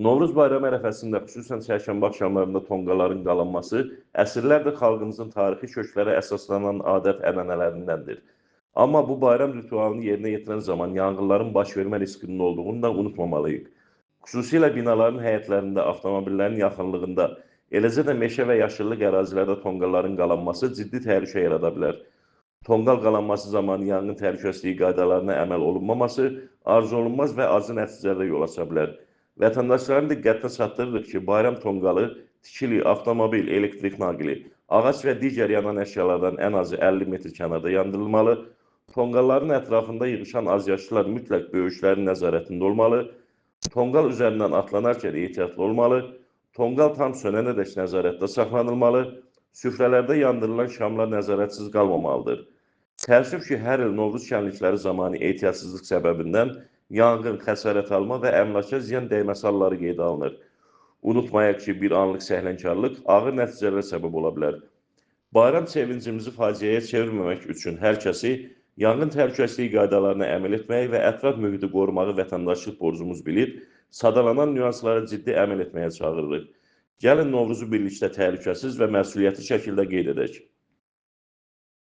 Novruz bayramı ərəfəsində, xüsusən çərşənbə axşamlarında tonqalların qalanması əsrlərdir xalqımızın tarixi köklərə əsaslanan adət-ənənələrindəndir. Amma bu bayram ritualını yerinə yetirən zaman yanğınların baş vermə riskinin olduğunu da unutmamalıyıq. Xüsusilə binaların həyətlərində, avtomobillərin yaxınlığında, eləcə də meşə və yaşıllıq ərazilərdə tonqalların qalanması ciddi təhlükə yarada bilər. Tonqal qalanması zamanı yanğın təhlükəsizliyi qaydalarına əməl olunmaması arzuolunmaz və acı nəticələrə yol aça bilər. Vətəndaşların diqqətinə çatdırırıq ki, bayram tonqalı, tikili, avtomobil, elektrik naqili, ağac və digər yanan əşyalardan ən azı 50 metr kənarda yandırılmalı, tonqalların ətrafında yığışan azyaşlılar mütləq böyüklərin nəzarətində olmalı, tonqal üzərindən atlanarkən ehtiyatlı olmalı, tonqal tam sönənədək nəzarətdə saxlanılmalı, süfrələrdə yandırılan şamlar nəzarətsiz qalmamalıdır. Təəssüf ki, hər il Novruz şənlikləri zamanı ehtiyatsızlıq səbəbindən yanğın, xəsarət alma və əmlaka ziyan dəyməsi halları qeydə alınır. Unutmayaq ki, bir anlıq səhlənkarlıq ağır nəticələrə səbəb ola bilər. Bayram sevincimizi faciəyə çevirməmək üçün hər kəsi yanğın təhlükəsizliyi qaydalarına əməl etməyi və ətraf mühiti qorumağı vətəndaşlıq borcumuz bilib, sadalanan nüanslara ciddi əməl etməyə çağırırıq. Gəlin Novruzu birlikdə təhlükəsiz və məsuliyyətli şəkildə qeyd edək.